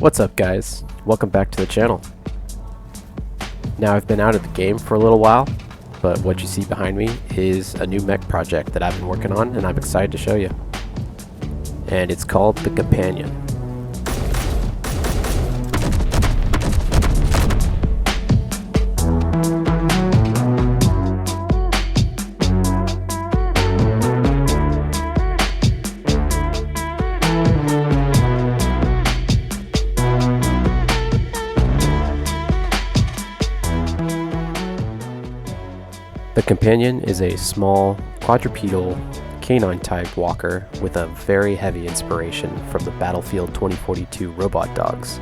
What's up guys, welcome back to the channel. Now I've been out of the game for a little while, but what you see behind me is a new mech project that I've been working on and I'm excited to show you. And it's called the Companion. The Companion is a small, quadrupedal, canine-type walker with a very heavy inspiration from the Battlefield 2042 robot dogs.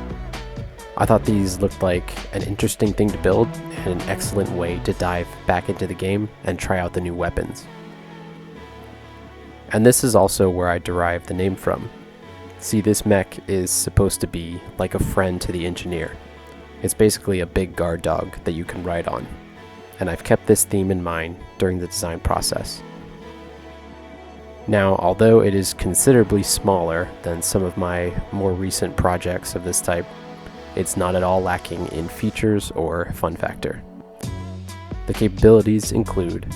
I thought these looked like an interesting thing to build and an excellent way to dive back into the game and try out the new weapons. And this is also where I derived the name from. See, this mech is supposed to be like a friend to the engineer. It's basically a big guard dog that you can ride on. And I've kept this theme in mind during the design process. Now, although it is considerably smaller than some of my more recent projects of this type, it's not at all lacking in features or fun factor. The capabilities include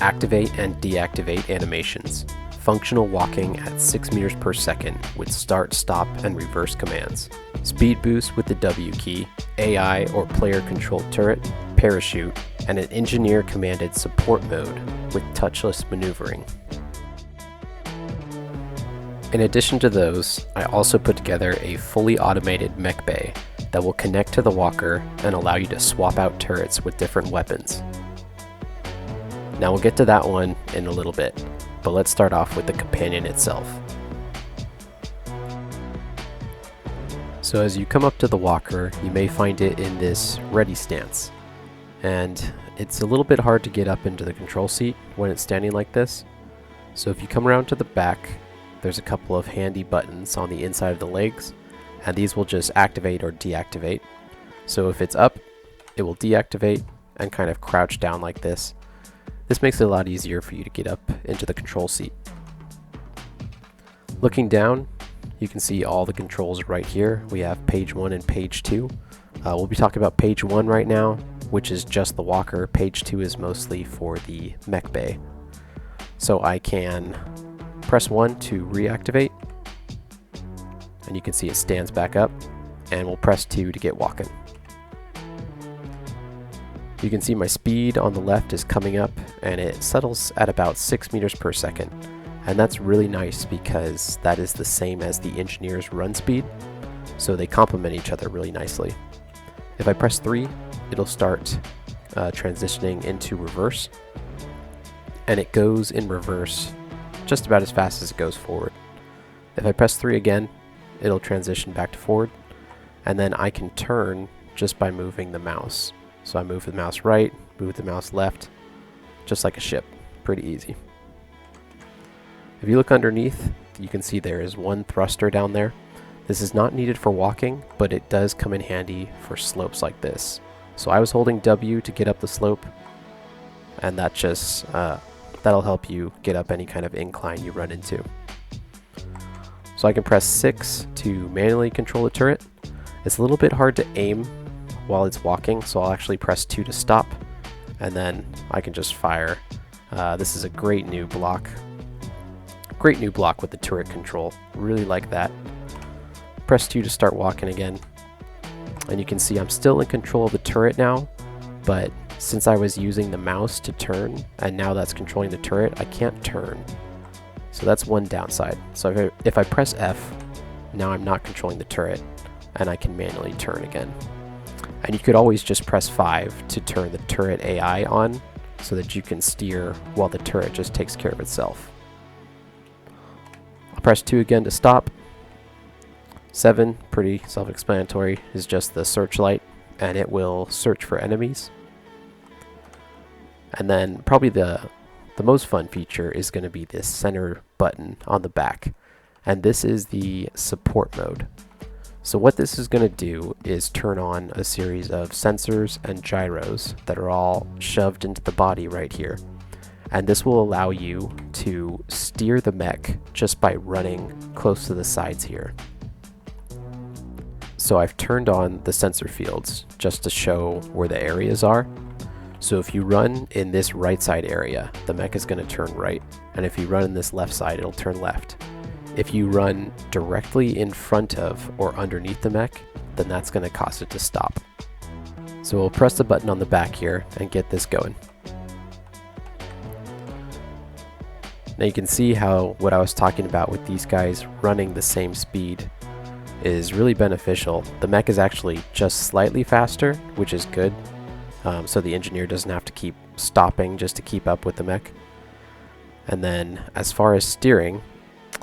activate and deactivate animations, functional walking at 6 meters per second with start, stop, and reverse commands, speed boost with the W key, AI or player-controlled turret, parachute, and an engineer-commanded support mode with touchless maneuvering. In addition to those, I also put together a fully automated mech bay that will connect to the walker and allow you to swap out turrets with different weapons. Now we'll get to that one in a little bit, but let's start off with the Companion itself. So as you come up to the walker, you may find it in this ready stance. And it's a little bit hard to get up into the control seat when it's standing like this. So if you come around to the back, there's a couple of handy buttons on the inside of the legs, and these will just activate or deactivate. So if it's up, it will deactivate and kind of crouch down like this. This makes it a lot easier for you to get up into the control seat. Looking down, you can see all the controls right here. We have page 1 and page 2. We'll be talking about page 1 right now, which is just the walker. Page 2 is mostly for the mech bay. So I can press 1 to reactivate, and you can see it stands back up, and we'll press 2 to get walking. You can see my speed on the left is coming up, and it settles at about 6 meters per second. And that's really nice because that is the same as the engineer's run speed, so they complement each other really nicely. If I press 3, it'll start transitioning into reverse, and it goes in reverse just about as fast as it goes forward. If I press 3 again, it'll transition back to forward, and then I can turn just by moving the mouse. So I move the mouse right, move the mouse left, just like a ship. Pretty easy. If you look underneath, you can see there is one thruster down there. This is not needed for walking, but it does come in handy for slopes like this. So I was holding W to get up the slope, and that just that'll help you get up any kind of incline you run into. So I can press 6 to manually control the turret. It's a little bit hard to aim while it's walking, so I'll actually press 2 to stop, and then I can just fire. This is a great new block. Great new block with the turret control. Really like that. Press 2 to start walking again. And you can see I'm still in control of the turret now, but since I was using the mouse to turn, and now that's controlling the turret, I can't turn. So that's one downside. So if I press F, now I'm not controlling the turret, and I can manually turn again. And you could always just press 5 to turn the turret AI on, so that you can steer while the turret just takes care of itself. I'll press 2 again to stop. 7, pretty self-explanatory, is just the searchlight, and it will search for enemies. And then probably the most fun feature is going to be this center button on the back, and this is the support mode. So what this is going to do is turn on a series of sensors and gyros that are all shoved into the body right here. And this will allow you to steer the mech just by running close to the sides here. So I've turned on the sensor fields just to show where the areas are. So if you run in this right side area, the mech is going to turn right. And if you run in this left side, it'll turn left. If you run directly in front of or underneath the mech, then that's going to cause it to stop. So we'll press the button on the back here and get this going. Now you can see how what I was talking about with these guys running the same speed is really beneficial. The mech is actually just slightly faster, which is good. So the engineer doesn't have to keep stopping just to keep up with the mech. And then as far as steering,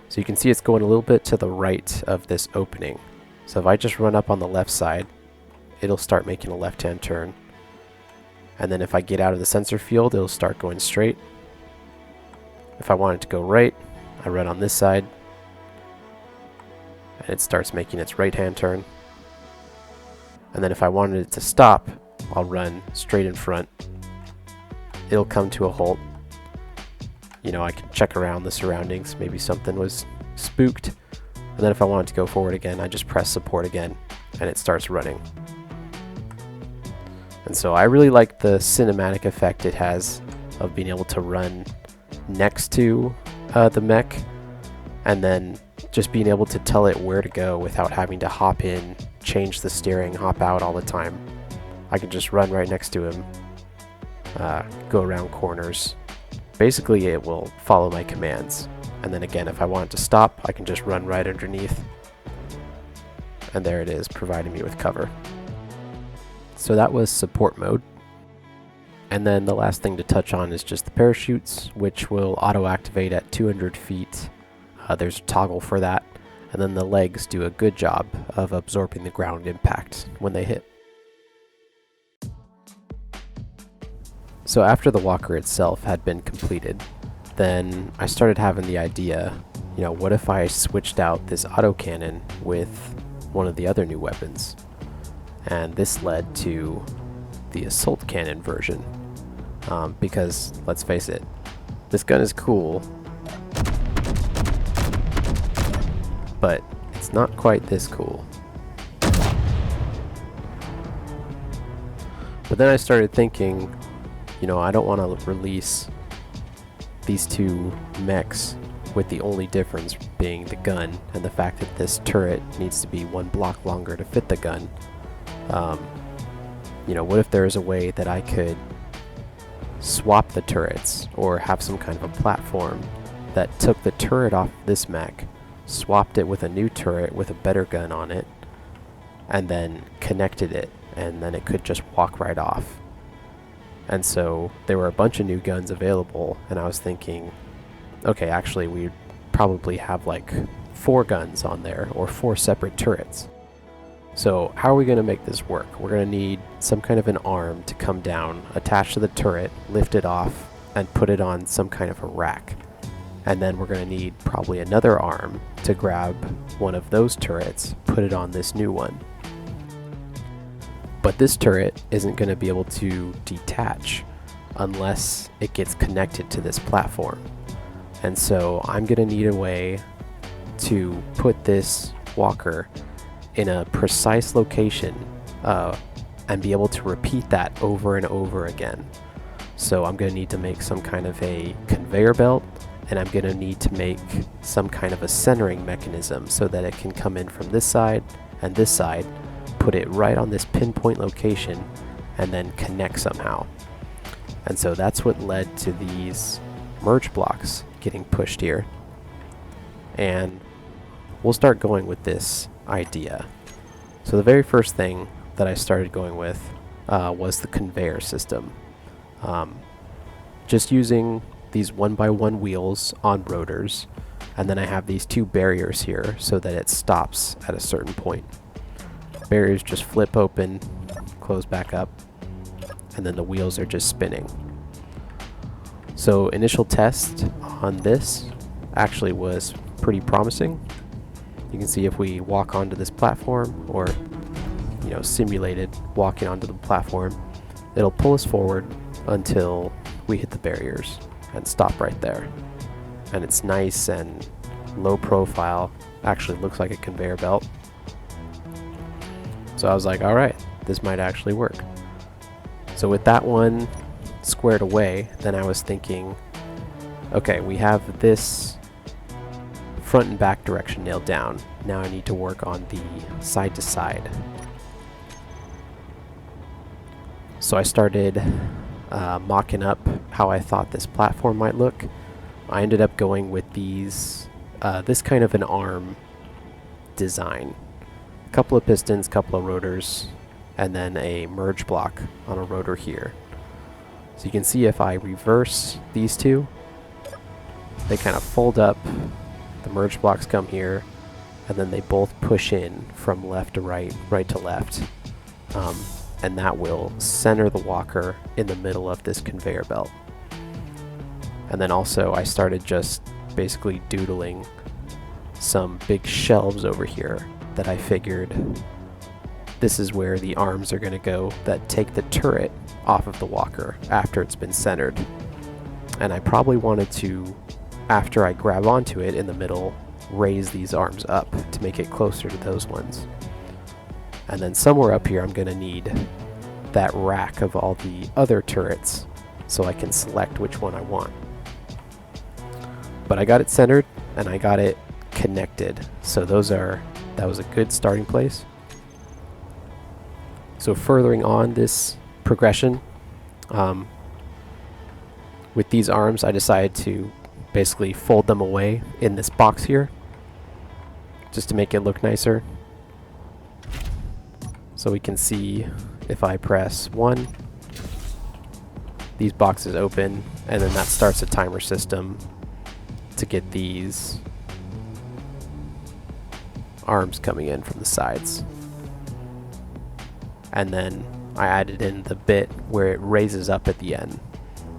so you can see it's going a little bit to the right of this opening. So if I just run up on the left side, it'll start making a left-hand turn. And then if I get out of the sensor field, it'll start going straight. If I want it to go right, I run on this side, and it starts making its right-hand turn. And then if I wanted it to stop, I'll run straight in front. It'll come to a halt. You know, I can check around the surroundings. Maybe something was spooked. And then if I want it to go forward again, I just press support again, and it starts running. And so I really like the cinematic effect it has of being able to run next to the mech, and then just being able to tell it where to go without having to hop in, change the steering, hop out all the time. I can just run right next to him, go around corners. Basically, it will follow my commands. And then again, if I want it to stop, I can just run right underneath. And there it is, providing me with cover. So that was support mode. And then the last thing to touch on is just the parachutes, which will auto-activate at 200 feet. There's a toggle for that. And then the legs do a good job of absorbing the ground impact when they hit. So after the walker itself had been completed, then I started having the idea, you know, what if I switched out this autocannon with one of the other new weapons? And this led to the assault cannon version. Because, let's face it, this gun is cool, but it's not quite this cool. But then I started thinking, you know, I don't want to release these two mechs with the only difference being the gun and the fact that this turret needs to be one block longer to fit the gun. You know, what if there is a way that I could swap the turrets or have some kind of a platform that took the turret off this mech, swapped it with a new turret with a better gun on it, and then connected it, and then it could just walk right off. And so there were a bunch of new guns available, and I was thinking, okay, actually we probably have like 4 guns on there, or 4 separate turrets. So how are we going to make this work? We're going to need some kind of an arm to come down, attach to the turret, lift it off, and put it on some kind of a rack. And then we're going to need probably another arm to grab one of those turrets, put it on this new one. But this turret isn't going to be able to detach unless it gets connected to this platform. And so I'm going to need a way to put this walker in a precise location and be able to repeat that over and over again. So I'm going to need to make some kind of a conveyor belt, and I'm going to need to make some kind of a centering mechanism so that it can come in from this side and this side, put it right on this pinpoint location, and then connect somehow. And so that's what led to these merge blocks getting pushed here. And we'll start going with this idea. So the very first thing that I started going with was the conveyor system. Just using these 1x1 wheels on rotors, and then I have these 2 barriers here so that it stops at a certain point. Barriers just flip open, close back up, and then the wheels are just spinning. So initial test on this actually was pretty promising. You can see if we walk onto this platform, or you know, simulated walking onto the platform, it'll pull us forward until we hit the barriers and stop right there. And it's nice and low profile, actually looks like a conveyor belt. So I was like, alright, this might actually work. So with that one squared away, then I was thinking, okay, we have this front and back direction nailed down. Now I need to work on the side to side. So I started mocking up how I thought this platform might look. I ended up going with these, this kind of an arm design. A couple of pistons, couple of rotors, and then a merge block on a rotor here. So you can see if I reverse these two, they kind of fold up, the merge blocks come here, and then they both push in from left to right, right to left. And that will center the walker in the middle of this conveyor belt. And then also I started just basically doodling some big shelves over here that I figured this is where the arms are going to go that take the turret off of the walker after it's been centered. And I probably wanted to, after I grab onto it in the middle, raise these arms up to make it closer to those ones. And then somewhere up here I'm going to need that rack of all the other turrets so I can select which one I want. But I got it centered and I got it connected, so that was a good starting place. So furthering on this progression, with these arms I decided to basically fold them away in this box here just to make it look nicer. So we can see if I press 1, these boxes open, and then that starts a timer system to get these arms coming in from the sides. And then I added in the bit where it raises up at the end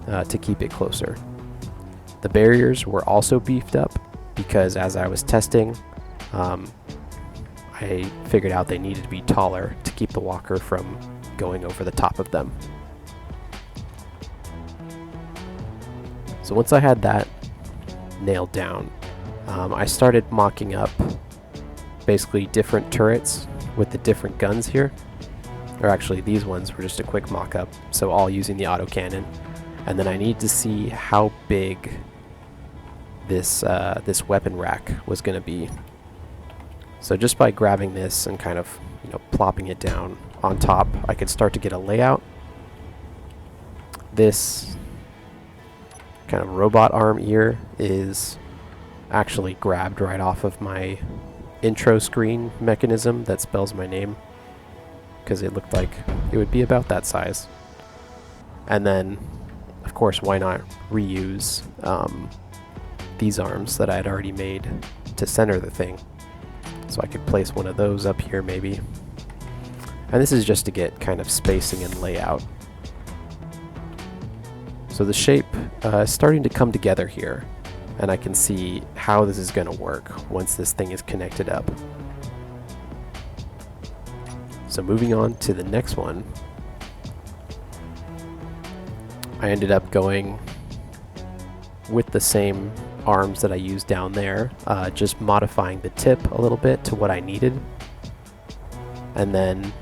to keep it closer. The barriers were also beefed up because as I was testing, I figured out they needed to be taller to keep the walker from going over the top of them. So once I had that nailed down, I started mocking up basically different turrets with the different guns here. Or actually these ones were just a quick mock-up, so all using the autocannon. And then I need to see how big this this weapon rack was going to be. So just by grabbing this and kind of, plopping it down on top, I could start to get a layout. This kind of robot arm ear is actually grabbed right off of my intro screen mechanism that spells my name, because it looked like it would be about that size. And then, of course, why not reuse these arms that I had already made to center the thing. So I could place one of those up here maybe. And this is just to get kind of spacing and layout. So the shape is starting to come together here, and I can see how this is going to work once this thing is connected up. So moving on to the next one, I ended up going with the same arms that I used down there, just modifying the tip a little bit to what I needed. And then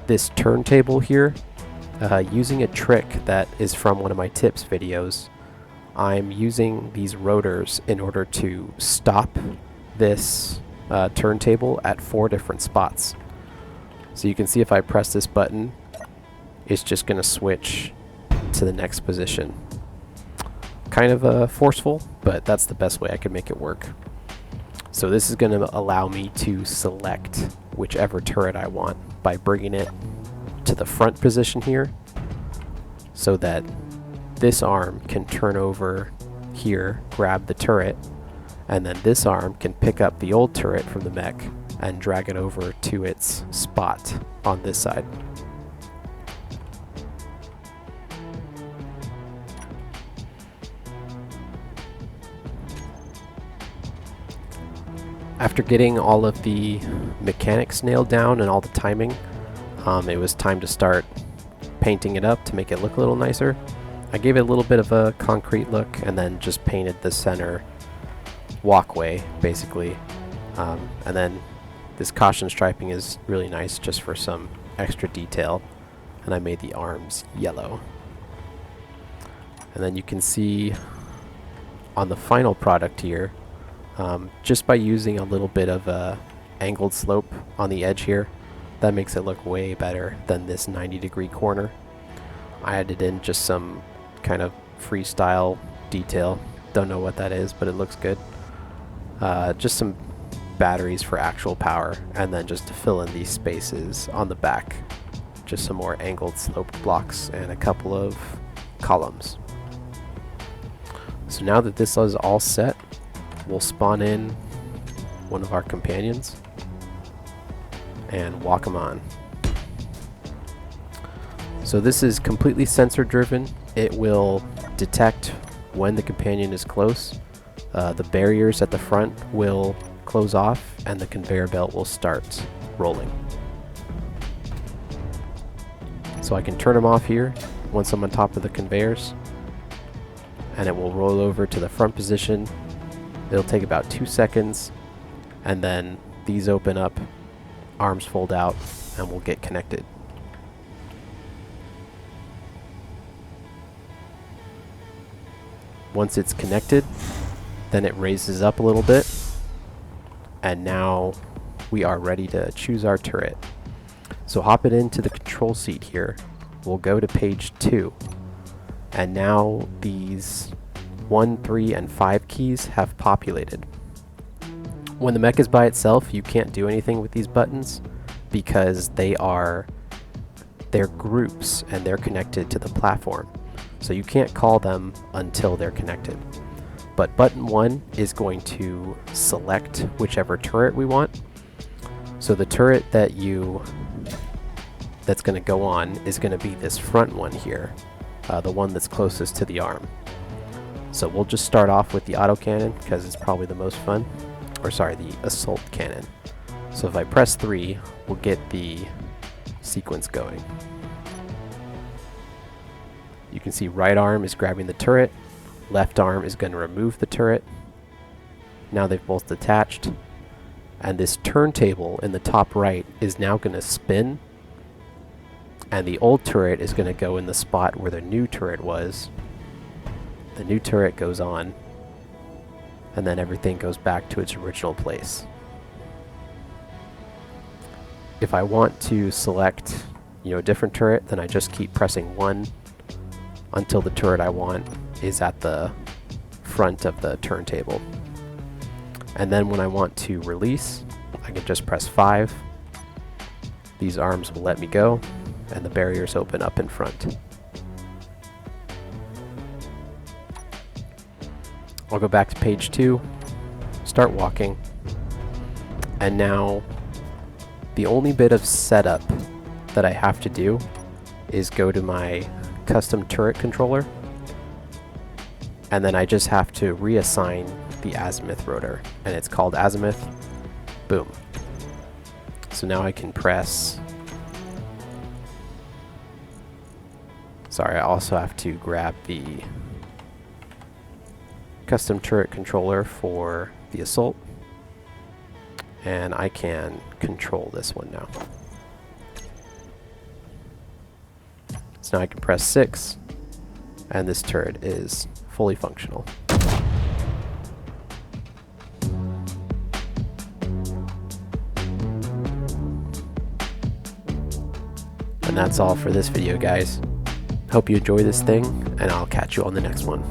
this turntable here, using a trick that is from one of my tips videos, I'm using these rotors in order to stop this turntable at 4 different spots. So you can see if I press this button, it's just going to switch to the next position. Kind of forceful, but that's the best way I could make it work. So this is going to allow me to select whichever turret I want by bringing it to the front position here, so that this arm can turn over here, grab the turret, and then this arm can pick up the old turret from the mech and drag it over to its spot on this side. After getting all of the mechanics nailed down and all the timing, it was time to start painting it up to make it look a little nicer. I gave it a little bit of a concrete look and then just painted the center walkway basically, and then This caution striping is really nice just for some extra detail, and I made the arms yellow. And then you can see on the final product here, just by using a little bit of a angled slope on the edge here, that makes it look way better than this 90-degree corner. I added in just some kind of freestyle detail. Don't know what that is, but it looks good. Just some batteries for actual power, and then just to fill in these spaces on the back, just some more angled sloped blocks and a couple of columns. So now that this is all set, we'll spawn in one of our companions and walk them on. So this is completely sensor driven. It will detect when the companion is close. The barriers at the front will close off and the conveyor belt will start rolling. So I can turn them off here once I'm on top of the conveyors, and it will roll over to the front position. It'll take about 2 seconds, and then these open up, arms fold out, and we'll get connected. Once it's connected, then it raises up a little bit, and now we are ready to choose our turret. So hop it into the control seat here. We'll go to page 2, and now these 1, 3, and 5 keys have populated. When the mech is by itself, you can't do anything with these buttons because they're groups and they're connected to the platform. So you can't call them until they're connected. But button 1 is going to select whichever turret we want. So the turret that's going to go on is going to be this front one here, the one that's closest to the arm. So we'll just start off with the autocannon because it's probably the most fun. Or sorry, the assault cannon. So if I press 3, we'll get the sequence going. You can see right arm is grabbing the turret, left arm is going to remove the turret. Now they've both detached, and this turntable in the top right is now going to spin, and the old turret is going to go in the spot where the new turret was. The new turret goes on, and then everything goes back to its original place. If I want to select, a different turret, then I just keep pressing 1 until the turret I want is at the front of the turntable. And then when I want to release, I can just press 5. These arms will let me go, and the barriers open up in front. I'll go back to page 2, start walking, and now the only bit of setup that I have to do is go to my custom turret controller, and then I just have to reassign the azimuth rotor, and it's called azimuth. Boom. So now I can press, sorry, I also have to grab the custom turret controller for the assault, and I can control this one now. So now I can press 6, and this turret is fully functional. And that's all for this video, guys. Hope you enjoy this thing, and I'll catch you on the next one.